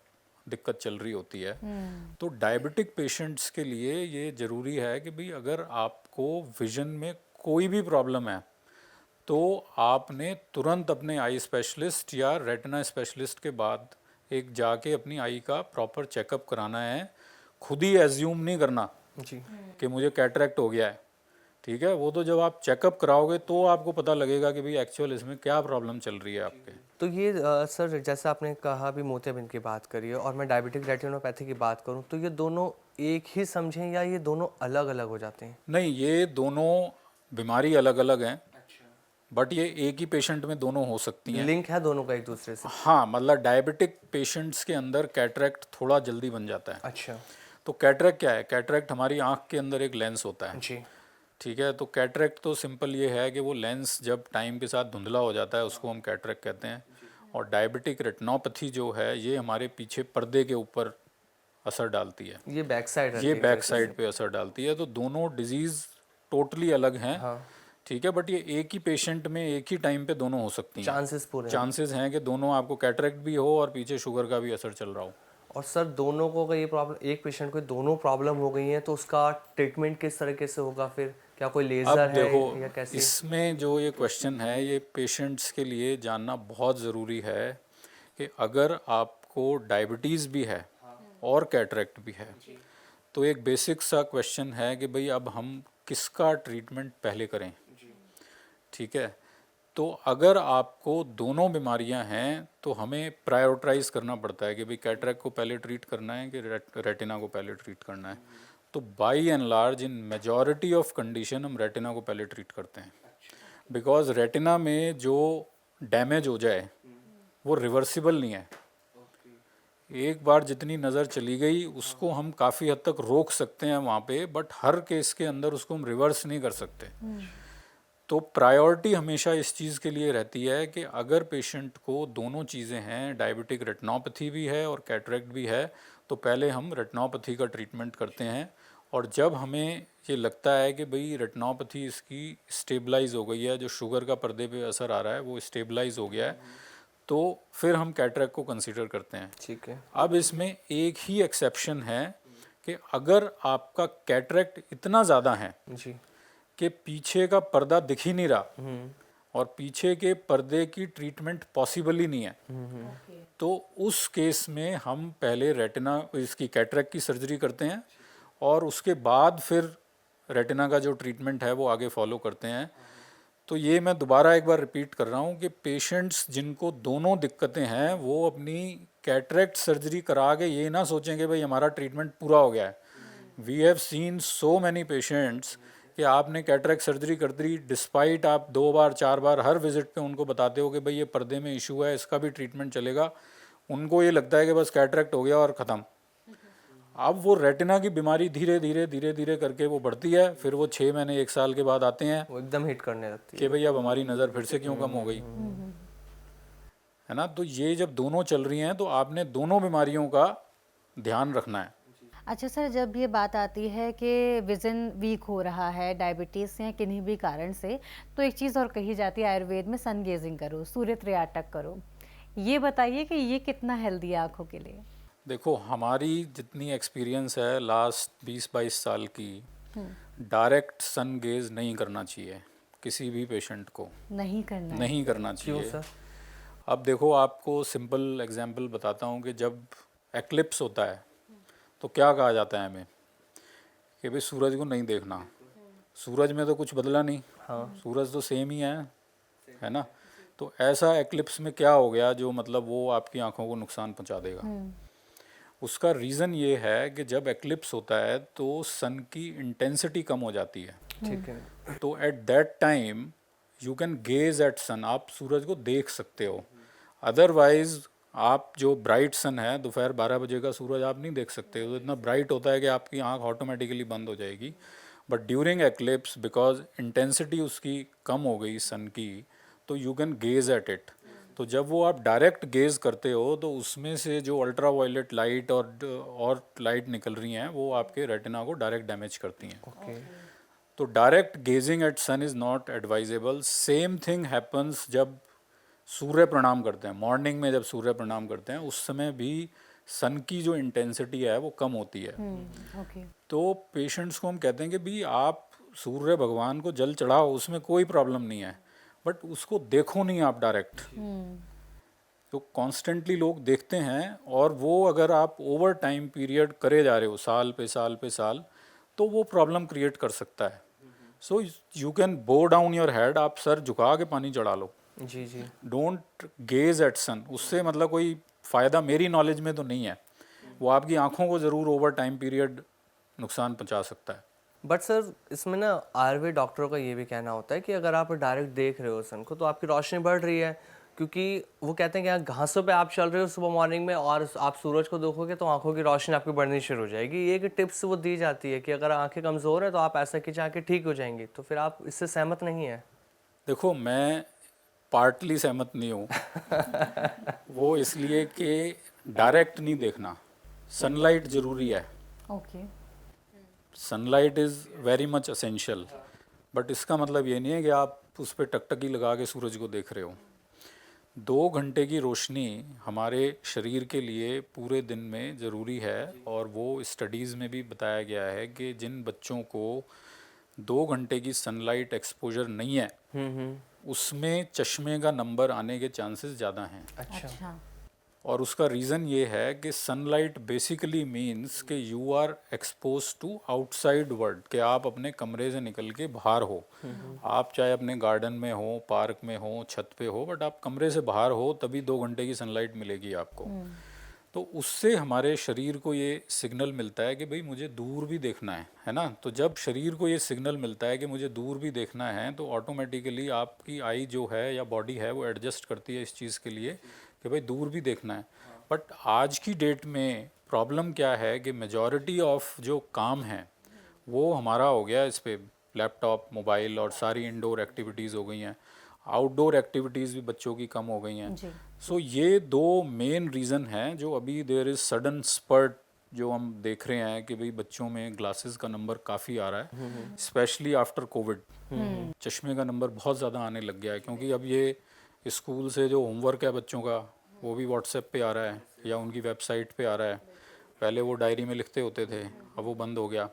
दिक्कत चल रही होती है। तो डायबिटिक पेशेंट्स के लिए ये ज़रूरी है कि भाई अगर आपको विजन में कोई भी प्रॉब्लम है तो आपने तुरंत अपने आई स्पेशलिस्ट या रेटिना स्पेशलिस्ट के बाद एक जाके अपनी आई का प्रॉपर चेकअप कराना है। खुद ही एज्यूम नहीं करना जी। कि मुझे कैटरेक्ट हो गया है, ठीक है, वो तो जब आप चेकअप कराओगे तो आपको पता लगेगा कि भाई एक्चुअल इसमें क्या प्रॉब्लम चल रही है आपके। तो ये सर जैसे आपने कहा भी मोतियाबिंद की बात करी है और मैं डायबिटिक रेटिनोपैथी की बात करूं, तो ये दोनों एक ही समझें या ये दोनों अलग अलग हो जाते हैं? नहीं, ये दोनों बीमारी अलग अलग हैं, बट ये एक ही पेशेंट में दोनों हो सकती हैं। लिंक है दोनों का एक दूसरे से? हाँ, मतलब डायबिटिक पेशेंट्स के अंदर कैटरेक्ट थोड़ा जल्दी बन जाता है। अच्छा तो कैटरेक्ट क्या है? कैटरेक्ट हमारी आँख के अंदर एक लेंस होता है, जी। ठीक है। तो कैटरेक्ट तो सिंपल ये है कि वो लेंस जब टाइम के साथ धुंधला हो जाता है उसको हम कैटरेक्ट कहते हैं। और डायबिटिक रेटिनोपैथी जो है ये हमारे पीछे पर्दे के ऊपर असर डालती है, ये बैक साइड रहती ये है बैक वैसे साइड से। पे असर डालती है। तो दोनों डिजीज़ टोटली अलग हैं, हाँ, ठीक है। बट ये एक ही पेशेंट में एक ही टाइम पे दोनों हो सकती हैं। चांसेस पूरे हैं। चांसेस हैं कि दोनों आपको कैटरेक्ट भी हो और पीछे शुगर का भी असर चल रहा हो। और सर दोनों को अगर ये प्रॉब्लम, एक पेशेंट को दोनों प्रॉब्लम हो गई हैं तो उसका ट्रीटमेंट किस तरीके से होगा फिर? क्या कोई अब लेज़र है देखो, या कैसे? इसमें जो ये क्वेश्चन है ये पेशेंट्स के लिए जानना बहुत ज़रूरी है कि अगर आपको डायबिटीज़ भी है और कैटरेक्ट भी है तो एक बेसिक सा क्वेश्चन है कि भाई अब हम किसका ट्रीटमेंट पहले करें, ठीक है। तो अगर आपको दोनों बीमारियां हैं तो हमें प्रायोरिटाइज करना पड़ता है कि भाई कैटरेक्ट को पहले ट्रीट करना है कि रेटिना को पहले ट्रीट करना है। तो by and large in majority of condition हम रेटिना को पहले ट्रीट करते हैं, बिकॉज रेटिना में जो डैमेज हो जाए वो रिवर्सिबल नहीं है। एक बार जितनी नज़र चली गई उसको हम काफ़ी हद तक रोक सकते हैं वहाँ पे, बट हर केस के अंदर उसको हम रिवर्स नहीं कर सकते। तो प्रायोरिटी हमेशा इस चीज़ के लिए रहती है कि अगर पेशेंट को दोनों चीज़ें हैं, डायबिटिक रेटिनोपैथी भी है और कैटरेक्ट भी है, तो पहले हम रेटिनोपैथी का ट्रीटमेंट करते हैं। और जब हमें ये लगता है कि भाई रेटिनोपैथी इसकी स्टेबलाइज हो गई है, जो शुगर का पर्दे पे असर आ रहा है वो स्टेबलाइज हो गया है, तो फिर हम कैटरेक्ट को कंसीडर करते हैं। ठीक है। अब इसमें एक ही एक्सेप्शन है कि अगर आपका कैटरेक्ट इतना ज़्यादा है जी। कि पीछे का पर्दा दिख ही नहीं रहा और पीछे के पर्दे की ट्रीटमेंट पॉसिबल ही नहीं है, तो उस केस में हम पहले रेटिना इसकी कैटरेक्ट की सर्जरी करते हैं और उसके बाद फिर रेटिना का जो ट्रीटमेंट है वो आगे फॉलो करते हैं। तो ये मैं दोबारा एक बार रिपीट कर रहा हूँ कि पेशेंट्स जिनको दोनों दिक्कतें हैं वो अपनी कैटरेक्ट सर्जरी करा के ये ना सोचें कि भाई हमारा ट्रीटमेंट पूरा हो गया है। We have seen so many patients कि आपने कैटरेक्ट सर्जरी कर दी, डिस्पाइट आप 2 बार 4 बार हर विजिट पे उनको बताते हो कि भाई ये पर्दे में इशू है, इसका भी ट्रीटमेंट चलेगा, उनको ये लगता है कि बस कैटरेक्ट हो गया और ख़त्म। अब वो रेटिना की बीमारी धीरे धीरे धीरे धीरे करके वो बढ़ती है, फिर वो 6 महीने 1 साल के बाद आते हैं वो एकदम हिट करने लगती है कि भाई अब हमारी नज़र फिर से क्यों कम हो गई, है ना। तो ये जब दोनों चल रही हैं तो आपने दोनों बीमारियों का ध्यान रखना है। अच्छा सर, जब ये बात आती है कि विज़न वीक हो रहा है डायबिटीज़ से या किन्हीं भी कारण से, तो एक चीज़ और कही जाती है आयुर्वेद में, सन गेजिंग करो, सूर्य त्रियाटक करो। ये बताइए कि ये कितना हेल्दी है आँखों के लिए? देखो, हमारी जितनी एक्सपीरियंस है लास्ट 20-22 साल की, डायरेक्ट सन गेज नहीं करना चाहिए किसी भी पेशेंट को, नहीं करना है। नहीं करना क्यों चाहिए। सर? अब देखो, आपको सिंपल एग्जांपल बताता हूँ कि जब एक्लिप्स होता है तो क्या कहा जाता है हमें कि भाई सूरज को नहीं देखना, सूरज में तो कुछ बदला नहीं, सूरज तो सेम ही है ना। तो ऐसा एक्लिप्स में क्या हो गया जो मतलब वो आपकी आंखों को नुकसान पहुंचा देगा। उसका रीज़न ये है कि जब एक्लिप्स होता है तो सन की इंटेंसिटी कम हो जाती है, ठीक है। तो at that time you can gaze at sun, आप सूरज को देख सकते हो। अदरवाइज आप जो ब्राइट सन है, दोपहर 12 बजे का सूरज आप नहीं देख सकते, तो इतना ब्राइट होता है कि आपकी आंख ऑटोमेटिकली बंद हो जाएगी। But during eclipse because intensity उसकी कम हो गई सन की, तो you can gaze at it. तो जब वो आप डायरेक्ट गेज करते हो तो उसमें से जो अल्ट्रा वायलेट लाइट और लाइट निकल रही हैं वो आपके रेटिना को डायरेक्ट डैमेज करती हैं। ओके। तो direct gazing at sun is not advisable. Same thing happens जब सूर्य प्रणाम करते हैं, मॉर्निंग में जब सूर्य प्रणाम करते हैं उस समय भी सन की जो इंटेंसिटी है वो कम होती है। ओके। तो पेशेंट्स को हम कहते हैं कि भी आप सूर्य भगवान को जल चढ़ाओ, उसमें कोई प्रॉब्लम नहीं है, बट उसको देखो नहीं आप डायरेक्ट। तो कॉन्स्टेंटली लोग देखते हैं और वो अगर आप ओवर टाइम पीरियड करे जा रहे हो, साल पे साल पे साल, तो वो प्रॉब्लम क्रिएट कर सकता है। सो यू कैन बो डाउन योर हेड, आप सर झुका के पानी चढ़ा लो, जी जी। डोंट गेज एट सन। उससे मतलब कोई फ़ायदा मेरी नॉलेज में तो नहीं है। वो आपकी आंखों को ज़रूर ओवर टाइम पीरियड नुकसान पहुंचा सकता है। बट सर इसमें ना आयुर्वेद डॉक्टरों का ये भी कहना होता है कि अगर आप डायरेक्ट देख रहे हो सन को तो आपकी रोशनी बढ़ रही है, क्योंकि वो कहते हैं कि यहाँ घासों पे आप चल रहे हो सुबह मॉर्निंग में और आप सूरज को देखोगे तो आंखों की रोशनी आपकी बढ़नी शुरू हो जाएगी। ये एक टिप्स वो दी जाती है कि अगर आंखें कमज़ोर है तो आप ऐसा कीजिए आंखें ठीक हो जाएंगी। तो फिर आप इससे सहमत नहीं है? देखो, मैं पार्टली सहमत नहीं हूँ। वो इसलिए कि डायरेक्ट नहीं देखना, सनलाइट ज़रूरी है, okay. Sunlight is very much essential, but इसका मतलब ये नहीं है कि आप उस पर टकटकी लगा के सूरज को देख रहे हो। 2 घंटे की रोशनी हमारे शरीर के लिए पूरे दिन में ज़रूरी है, और वो स्टडीज़ में भी बताया गया है कि जिन बच्चों को 2 घंटे की सनलाइट एक्सपोजर नहीं है उसमें चश्मे का नंबर आने के चांसेस ज़्यादा हैं। अच्छा। और उसका रीज़न ये है कि सनलाइट बेसिकली मीन्स कि you are expose to outside world, कि आप अपने कमरे से निकल के बाहर हो। आप चाहे अपने गार्डन में हो, पार्क में हो, छत पे हो, बट आप कमरे से बाहर हो तभी 2 घंटे की सनलाइट मिलेगी आपको। तो उससे हमारे शरीर को ये सिग्नल मिलता है कि भाई मुझे दूर भी देखना है ना। तो जब शरीर को ये सिग्नल मिलता है कि मुझे दूर भी देखना है तो ऑटोमेटिकली आपकी आई जो है या बॉडी है वो एडजस्ट करती है इस चीज़ के लिए कि भाई दूर भी देखना है। बट आज की डेट में प्रॉब्लम क्या है कि मेजॉरिटी ऑफ जो काम है वो हमारा हो गया इस पे लैपटॉप, मोबाइल, और सारी इंडोर एक्टिविटीज़ हो गई हैं। आउटडोर एक्टिविटीज़ भी बच्चों की कम हो गई हैं। जी। सो ये 2 मेन रीज़न हैं जो अभी देयर इज़ सडन स्पर्ट जो हम देख रहे हैं कि भाई बच्चों में ग्लासेस का नंबर काफ़ी आ रहा है, स्पेशली आफ्टर कोविड। चश्मे का नंबर बहुत ज़्यादा आने लग गया है, क्योंकि अब ये स्कूल से जो होमवर्क है बच्चों का वो भी व्हाट्सएप पे आ रहा है या उनकी वेबसाइट पे आ रहा है। पहले वो डायरी में लिखते होते थे, अब वो बंद हो गया,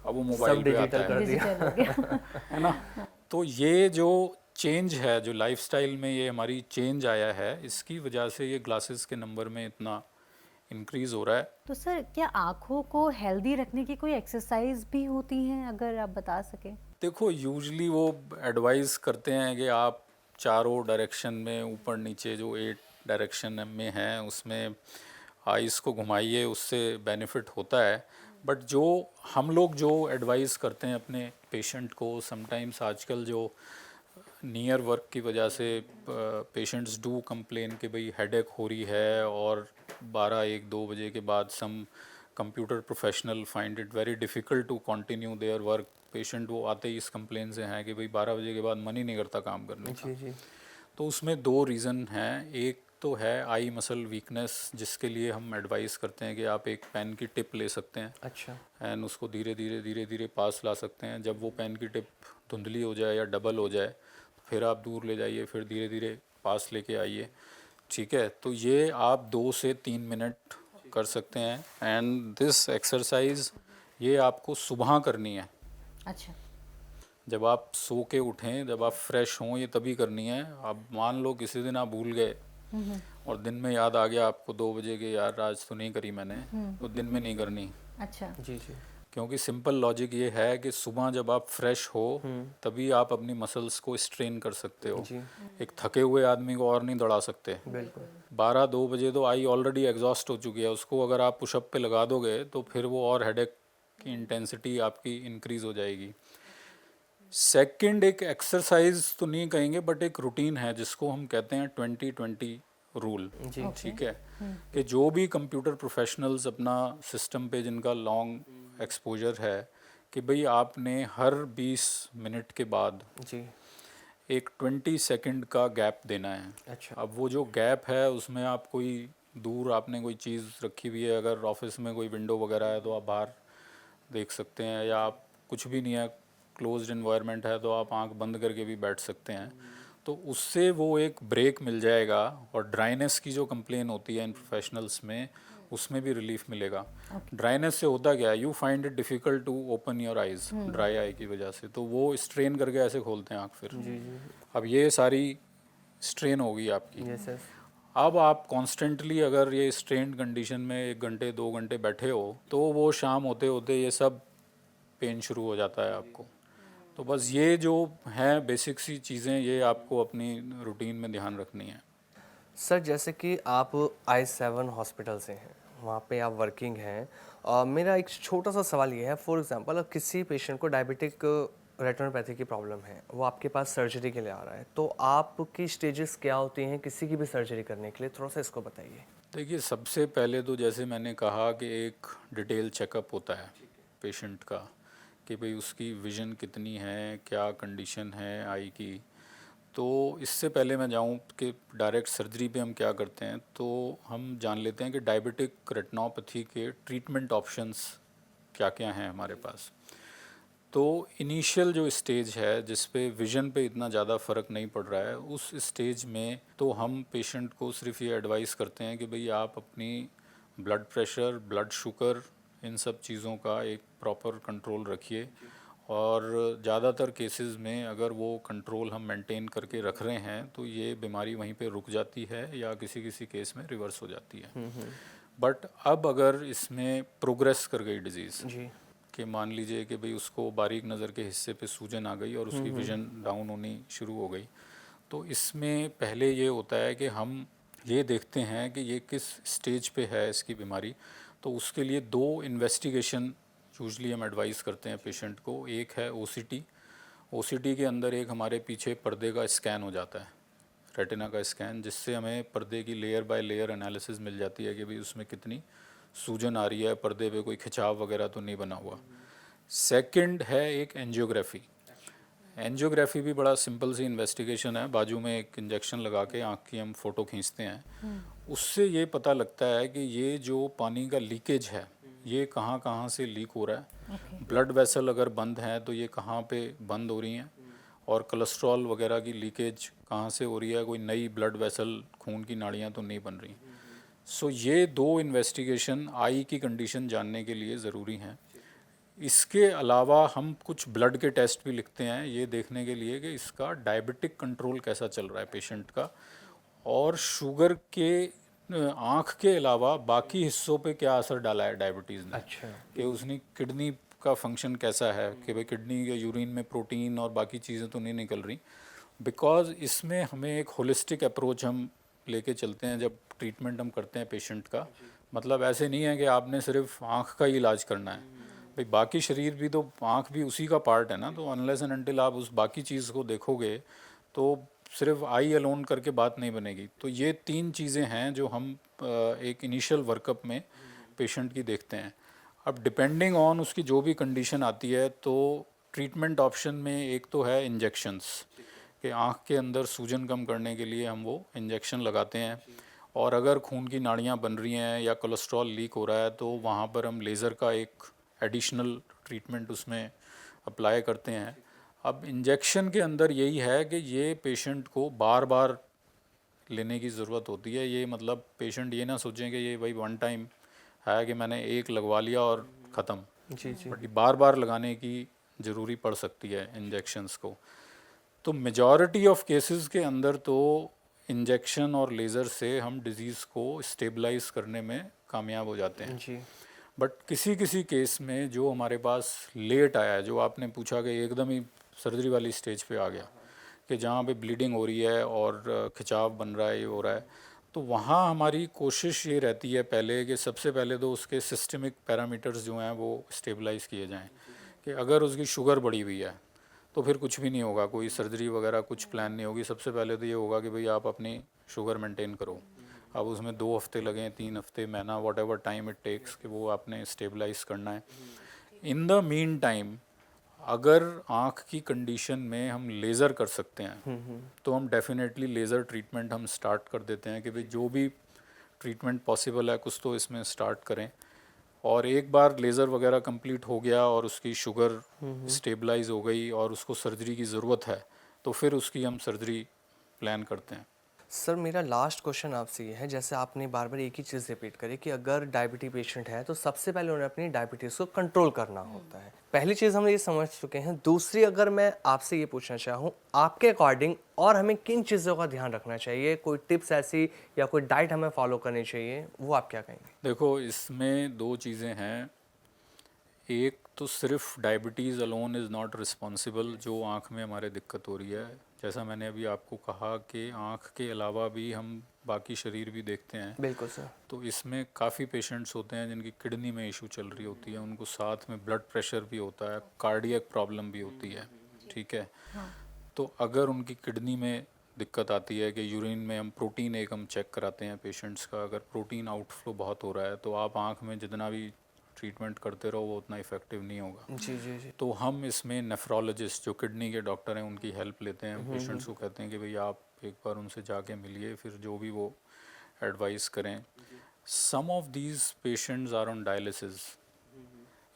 अब वो मोबाइल सब पे डिजिटल आता कर है, दिया। डिजिटल हो गया। है ना। तो ये जो चेंज है, जो लाइफस्टाइल में ये हमारी चेंज आया है, इसकी वजह से ये ग्लासेस के नंबर में इतना इंक्रीज़ हो रहा है। तो सर क्या आँखों को हेल्दी रखने की कोई एक्सरसाइज भी होती हैं, अगर आप बता सकें? देखो, यूजली वो एडवाइस करते हैं कि आप चारों डायरेक्शन में, ऊपर नीचे जो 8 डायरेक्शन में हैं उसमें आइस को घुमाइए, उससे बेनिफिट होता है। बट जो हम लोग जो एडवाइस करते हैं अपने पेशेंट को, समटाइम्स आजकल जो नियर वर्क की वजह से पेशेंट्स डू कंप्लेन कि भाई हेडेक हो रही है, और 12-1-2 बजे के बाद some computer professional find it very difficult to continue their work. Patient वो आते ही इस कंप्लेन से हैं कि भाई 12 बजे के बाद मन ही नहीं करता काम करने का। जी जी। तो उसमें 2 रीज़न हैं। एक तो है आई मसल वीकनेस, जिसके लिए हम एडवाइस करते हैं कि आप एक पेन की टिप ले सकते हैं अच्छा। एंड उसको धीरे धीरे पास ला सकते हैं। जब वो पेन की टिप धुंधली हो जाए या डबल हो जाए फिर आप दूर ले जाइए, फिर धीरे धीरे पास लेके आइए। ठीक है, तो ये आप 2 से 3 मिनट कर सकते हैं। एंड दिस एक्सरसाइज ये आपको सुबह करनी है। अच्छा। जब आप सो के उठें, जब आप फ्रेश हों, ये तभी करनी है। अब मान लो किसी दिन आप भूल गए और दिन में याद आ गया आपको 2 बजे के, यार आज तो नहीं करी मैंने, तो दिन में नहीं करनी। अच्छा। जी जी। क्योंकि सिंपल लॉजिक ये है कि सुबह जब आप फ्रेश हो तभी आप अपनी मसल्स को स्ट्रेन कर सकते हो। जी। एक थके हुए आदमी को और नहीं दौड़ा सकते। बिल्कुल। 12-2 बजे तो आई ऑलरेडी एग्जॉस्ट हो चुकी है, उसको अगर आप पुशअप पे लगा दोगे तो फिर वो और हेडेक की इंटेंसिटी आपकी इंक्रीज़ हो जाएगी। सेकंड, एक एक्सरसाइज तो नहीं कहेंगे बट एक रूटीन है जिसको हम कहते हैं 20-20 रूल। जी। ठीक है, कि जो भी कंप्यूटर प्रोफेशनल्स अपना सिस्टम पे जिनका लॉन्ग एक्सपोजर है, कि भाई आपने हर 20 मिनट के बाद जी। एक 20 सेकंड का गैप देना है। अच्छा। अब वो जो गैप है उसमें आप कोई दूर आपने कोई चीज़ रखी हुई है, अगर ऑफिस में कोई विंडो वगैरह है तो आप बाहर देख सकते हैं, या आप कुछ भी नहीं है, क्लोज्ड इन्वायरमेंट है तो आप आंख बंद करके भी बैठ सकते हैं। तो उससे वो एक ब्रेक मिल जाएगा, और ड्राइनेस की जो कंप्लेन होती है इन प्रोफेशनल्स में उसमें भी रिलीफ मिलेगा। ड्राइनेस से होता क्या है, you find it difficult to open your eyes, dry eye की वजह से, तो वो स्ट्रेन करके ऐसे खोलते हैं आँख फिर। जी जी। अब ये सारी स्ट्रेन होगी आपकी। Yes yes. अब आप कॉन्स्टेंटली अगर ये स्ट्रेन कंडीशन में 1 घंटे 2 घंटे बैठे हो तो वो शाम होते होते ये सब पेन शुरू हो जाता है आपको। तो बस ये जो है बेसिक सी चीज़ें, ये आपको अपनी रूटीन में ध्यान रखनी है। सर जैसे कि आप I7 हॉस्पिटल से हैं, वहाँ पे आप वर्किंग हैं। मेरा एक छोटा सा सवाल ये है, फॉर एग्जांपल अगर किसी पेशेंट को डायबिटिक रेटिनोपैथी की प्रॉब्लम है, वो आपके पास सर्जरी के लिए आ रहा है, तो आपकी स्टेजेस क्या होती हैं किसी की भी सर्जरी करने के लिए, थोड़ा सा इसको बताइए। देखिए, सबसे पहले तो जैसे मैंने कहा कि एक डिटेल चेकअप होता है पेशेंट का, कि भाई उसकी विज़न कितनी है, क्या कंडीशन है आई की। तो इससे पहले मैं जाऊं कि डायरेक्ट सर्जरी पे हम क्या करते हैं, तो हम जान लेते हैं कि डायबिटिक रेटिनोपैथी के ट्रीटमेंट ऑप्शंस क्या क्या हैं हमारे पास। तो इनिशियल जो स्टेज है जिस पे विज़न पे इतना ज़्यादा फ़र्क नहीं पड़ रहा है, उस स्टेज में तो हम पेशेंट को सिर्फ ये एडवाइस करते हैं कि भाई आप अपनी ब्लड प्रेशर, ब्लड शुगर, इन सब चीज़ों का एक प्रॉपर कंट्रोल रखिए। और ज़्यादातर केसेस में अगर वो कंट्रोल हम मेंटेन करके रख रहे हैं तो ये बीमारी वहीं पे रुक जाती है या किसी किसी केस में रिवर्स हो जाती है। बट अब अगर इसमें प्रोग्रेस कर गई डिज़ीज़, जी। कि मान लीजिए कि भाई उसको बारीक नज़र के हिस्से पे सूजन आ गई और उसकी विज़न डाउन होनी शुरू हो गई, तो इसमें पहले ये होता है कि हम ये देखते हैं कि ये किस स्टेज पे है इसकी बीमारी। तो उसके लिए दो इन्वेस्टिगेशन यूजली हम एडवाइस करते हैं पेशेंट को। एक है ओसीटी। ओसीटी के अंदर एक हमारे पीछे पर्दे का स्कैन हो जाता है, रेटिना का स्कैन, जिससे हमें पर्दे की लेयर बाय लेयर एनालिसिस मिल जाती है कि भाई उसमें कितनी सूजन आ रही है, पर्दे पे कोई खिंचाव वगैरह तो नहीं बना हुआ। सेकंड है एक एंजियोग्राफी। एंजियोग्राफी भी बड़ा सिंपल सी इन्वेस्टिगेशन है, बाजू में एक इंजेक्शन लगा के आँख की हम फ़ोटो खींचते हैं। उससे ये पता लगता है कि ये जो पानी का लीकेज है ये कहाँ कहाँ से लीक हो रहा है। ओके। ब्लड वेसल अगर बंद हैं तो ये कहाँ पे बंद हो रही हैं, और कोलेस्ट्रॉल वगैरह की लीकेज कहाँ से हो रही है, कोई नई ब्लड वेसल, खून की नाड़ियाँ तो नहीं बन रही। सो ये दो इन्वेस्टिगेशन आई की कंडीशन जानने के लिए ज़रूरी हैं। इसके अलावा हम कुछ ब्लड के टेस्ट भी लिखते हैं ये देखने के लिए कि इसका डायबिटिक कंट्रोल कैसा चल रहा है पेशेंट का, और शुगर के आँख के अलावा बाकी हिस्सों पे क्या असर डाला है डायबिटीज़ ने, अच्छा। कि उसने किडनी का फंक्शन कैसा है, कि भाई किडनी के यूरिन में प्रोटीन और बाकी चीज़ें तो नहीं निकल रही। बिकॉज इसमें हमें एक होलिस्टिक अप्रोच हम लेके चलते हैं जब ट्रीटमेंट हम करते हैं पेशेंट का। मतलब ऐसे नहीं है कि आपने सिर्फ आँख का ही इलाज करना है, भाई बाकी शरीर भी तो, आँख भी उसी का पार्ट है ना। तो अनलेस एंड अनटिल आप उस बाकी चीज़ को देखोगे तो सिर्फ आई अलोन करके बात नहीं बनेगी। तो ये तीन चीज़ें हैं जो हम एक इनिशियल वर्कअप में पेशेंट की देखते हैं। अब डिपेंडिंग ऑन उसकी जो भी कंडीशन आती है, तो ट्रीटमेंट ऑप्शन में एक तो है इंजेक्शंस, कि आँख के अंदर सूजन कम करने के लिए हम वो इंजेक्शन लगाते हैं। और अगर खून की नाड़ियाँ बन रही हैं या कोलेस्ट्रॉल लीक हो रहा है तो वहाँ पर हम लेज़र का एक एडिशनल ट्रीटमेंट उसमें अप्लाई करते हैं। अब इंजेक्शन के अंदर यही है कि ये पेशेंट को बार बार लेने की ज़रूरत होती है। ये मतलब पेशेंट ये ना सोचें कि ये भाई वन टाइम है कि मैंने एक लगवा लिया और ख़त्म, जी जी। बट ये बार बार लगाने की ज़रूरी पड़ सकती है इंजेक्शंस को। तो मेजॉरिटी ऑफ केसेस के अंदर तो इंजेक्शन और लेज़र से हम डिज़ीज़ को स्टेबलाइज करने में कामयाब हो जाते हैं। जी। बट किसी किसी केस में जो हमारे पास लेट आया है, जो आपने पूछा कि एकदम ही सर्जरी वाली स्टेज पे आ गया, कि जहाँ पे ब्लीडिंग हो रही है और खिंचाव बन रहा है, ये हो रहा है, तो वहाँ हमारी कोशिश ये रहती है पहले कि सबसे पहले तो उसके सिस्टमिक पैरामीटर्स जो हैं वो स्टेबलाइज किए जाएं। कि अगर उसकी शुगर बढ़ी हुई है तो फिर कुछ भी नहीं होगा, कोई सर्जरी वगैरह कुछ प्लान नहीं होगी। सबसे पहले तो ये होगा कि भाई आप अपनी शुगर मेंटेन करो। अब उसमें 2 हफ्ते लगें, 3 हफ्ते, महीना, whatever time it takes, कि वो आपने स्टेबलाइज करना है। इन द मीन टाइम अगर आँख की कंडीशन में हम लेज़र कर सकते हैं तो हम डेफिनेटली लेज़र ट्रीटमेंट हम स्टार्ट कर देते हैं कि भाई जो भी ट्रीटमेंट पॉसिबल है कुछ तो इसमें स्टार्ट करें। और एक बार लेज़र वगैरह कंप्लीट हो गया और उसकी शुगर स्टेबलाइज हो गई और उसको सर्जरी की ज़रूरत है, तो फिर उसकी हम सर्जरी प्लान करते हैं। सर मेरा लास्ट क्वेश्चन आपसे ये है, जैसे आपने बार बार एक ही चीज़ रिपीट करी कि अगर डायबिटीज पेशेंट है तो सबसे पहले उन्हें अपनी डायबिटीज़ को कंट्रोल करना होता है। पहली चीज़ हम ये समझ चुके हैं। दूसरी, अगर मैं आपसे ये पूछना चाहूँ आपके अकॉर्डिंग और हमें किन चीज़ों का ध्यान रखना चाहिए, कोई टिप्स ऐसी या कोई डाइट हमें फॉलो करनी चाहिए, वो आप क्या कहेंगे? देखो, इसमें 2 चीज़ें हैं। एक तो सिर्फ diabetes alone is not responsible जो आँख में हमारे दिक्कत हो रही है। जैसा मैंने अभी आपको कहा कि आँख के अलावा भी हम बाकी शरीर भी देखते हैं। बिल्कुल सर। तो इसमें काफ़ी पेशेंट्स होते हैं जिनकी किडनी में इशू चल रही होती है, उनको साथ में ब्लड प्रेशर भी होता है, कार्डियक प्रॉब्लम भी होती है, ठीक है। तो अगर उनकी किडनी में दिक्कत आती है कि यूरिन में हम प्रोटीन एक हम चेक कराते हैं पेशेंट्स का, अगर प्रोटीन आउटफ्लो बहुत हो रहा है तो आप आँख में जितना भी ट्रीटमेंट करते रहो वो उतना इफ़ेक्टिव नहीं होगा। जी जी जी। तो हम इसमें नेफ्रोलॉजिस्ट जो किडनी के डॉक्टर हैं उनकी हेल्प लेते हैं। पेशेंट्स को कहते हैं कि भाई आप एक बार उनसे जाके मिलिए, फिर जो भी वो एडवाइस करें। Some of these patients are on dialysis,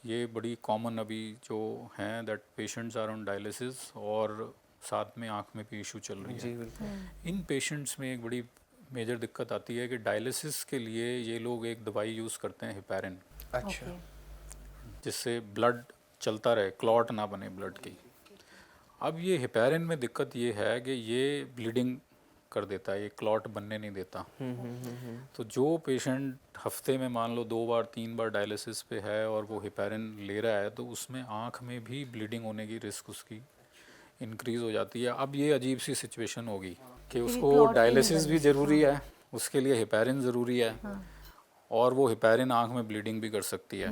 ये बड़ी कॉमन अभी जो हैं that patients are on dialysis और साथ में आँख में भी इशू चल रही जी है। बिल्कुल। इन पेशेंट्स में एक बड़ी मेजर दिक्कत आती है कि डायलिसिस के लिए ये लोग एक दवाई यूज़ करते हैं हेपेरिन, अच्छा। ओके। जिससे ब्लड चलता रहे, क्लॉट ना बने ब्लड की। अब ये हेपेरिन में दिक्कत ये है कि ये ब्लीडिंग कर देता है, ये क्लॉट बनने नहीं देता। तो जो पेशेंट हफ्ते में मान लो 2 बार 3 बार डायलिसिस पे है और वो हेपेरिन ले रहा है तो उसमें आँख में भी ब्लीडिंग होने की रिस्क उसकी इंक्रीज़ हो जाती है। अब ये अजीब सी सिचुएशन होगी कि क्योंकि उसको clot ही डायलिसिस नहीं भी बननी। ज़रूरी है, उसके लिए हेपेरिन ज़रूरी है, हाँ। और वो हेपेरिन आँख में ब्लीडिंग भी कर सकती है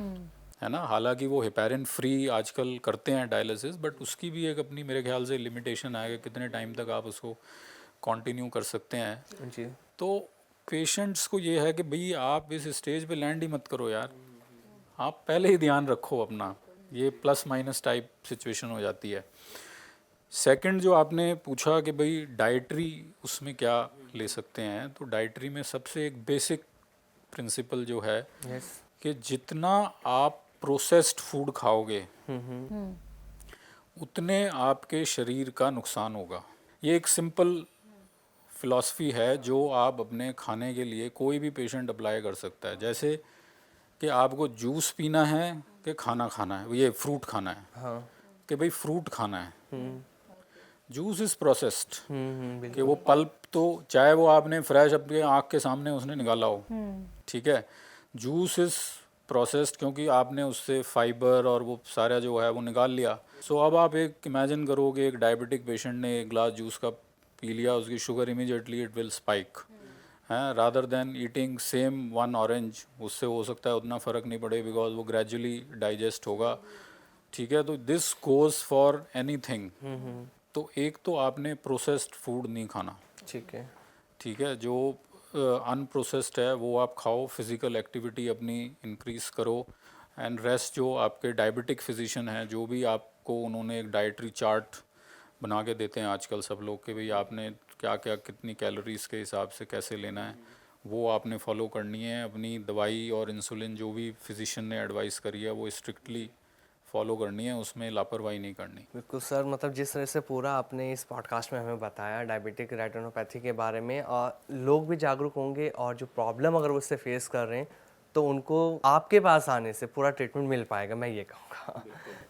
ना। हालांकि वो हेपेरिन फ्री आजकल करते हैं डायलिसिस, बट उसकी भी एक अपनी मेरे ख्याल से लिमिटेशन है कि कितने टाइम तक आप उसको कंटिन्यू कर सकते हैं। जी। तो पेशेंट्स को ये है कि भाई आप इस स्टेज पे लैंड ही मत करो यार, आप पहले ही ध्यान रखो अपना, ये प्लस माइनस टाइप सिचुएशन हो जाती है। सेकंड जो आपने पूछा कि भाई डाइटरी उसमें क्या ले सकते हैं, तो डाइटरी में सबसे एक बेसिक प्रिंसिपल जो है यस। कि जितना आप प्रोसेस्ड फूड खाओगे उतने आपके शरीर का नुकसान होगा। ये एक सिंपल फिलॉसफी है जो आप अपने खाने के लिए कोई भी पेशेंट अप्लाई कर सकता है। जैसे कि आपको जूस पीना है कि खाना खाना है, ये फ्रूट खाना है, हाँ। कि भाई फ्रूट खाना है। जूस इज़ प्रोसेस्ड, कि बिल्कुल। वो पल्प तो चाहे वो आपने फ्रेश अपने आँख के सामने उसने निकाला हो, ठीक है। जूस इज़ प्रोसेस्ड क्योंकि आपने उससे फाइबर और वो सारा जो है वो निकाल लिया। सो अब आप एक इमेजिन करो कि एक डायबिटिक पेशेंट ने एक ग्लास जूस का पी लिया, उसकी sugar immediately it will spike, हैं, rather than eating same 1 orange, उससे हो सकता है उतना फ़र्क नहीं पड़े बिकॉज वो ग्रेजुअली डाइजेस्ट होगा, ठीक है। तो दिस गोज़ फॉर एनीथिंग। तो एक तो आपने प्रोसेस्ड फूड नहीं खाना, ठीक है। ठीक है। जो अनप्रोसेस्ड है वो आप खाओ, फिज़िकल एक्टिविटी अपनी इंक्रीज़ करो, एंड रेस्ट जो आपके डायबिटिक फिजिशियन हैं जो भी आपको उन्होंने एक डाइटरी चार्ट बना के देते हैं आजकल सब लोग कि भाई आपने क्या क्या कितनी कैलोरीज़ के हिसाब से कैसे लेना है, वो आपने फॉलो करनी है। अपनी दवाई और इंसुलिन जो भी फिजिशियन ने एडवाइस करी है वो स्ट्रिक्टली फॉलो करनी है, उसमें लापरवाही नहीं करनी। बिल्कुल सर, मतलब जिस तरह से पूरा आपने इस पॉडकास्ट में हमें बताया डायबिटिक रेटिनोपैथी के बारे में, और लोग भी जागरूक होंगे और जो प्रॉब्लम अगर वो उससे फेस कर रहे हैं तो उनको आपके पास आने से पूरा ट्रीटमेंट मिल पाएगा, मैं ये कहूँगा।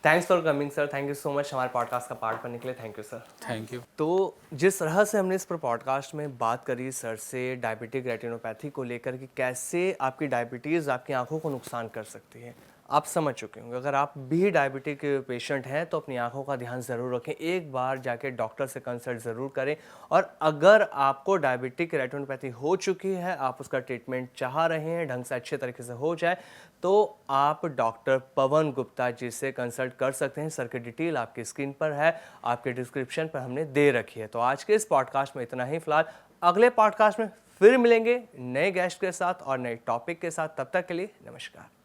Thanks for coming sir, thank you so much हमारे पॉडकास्ट का पार्ट बनने के लिए। Thank you sir. Thank you. तो जिस तरह से हमने इस पर पॉडकास्ट में बात करी सर से डायबिटिक रेटिनोपैथी को लेकर कि कैसे आपकी डायबिटीज़ आपकी आंखों को नुकसान कर सकती है, आप समझ चुके होंगे। अगर आप भी डायबिटिक पेशेंट हैं तो अपनी आंखों का ध्यान ज़रूर रखें, एक बार जाके डॉक्टर से कंसल्ट ज़रूर करें। और अगर आपको डायबिटिक रेटिनोपैथी हो चुकी है, आप उसका ट्रीटमेंट चाह रहे हैं ढंग से अच्छे तरीके से हो जाए, तो आप डॉक्टर पवन गुप्ता जी से कंसल्ट कर सकते हैं। सर की डिटेल आपकी स्क्रीन पर है, आपके डिस्क्रिप्शन पर हमने दे रखी है। तो आज के इस पॉडकास्ट में इतना ही फिलहाल, अगले पॉडकास्ट में फिर मिलेंगे नए गेस्ट के साथ और नए टॉपिक के साथ। तब तक के लिए नमस्कार।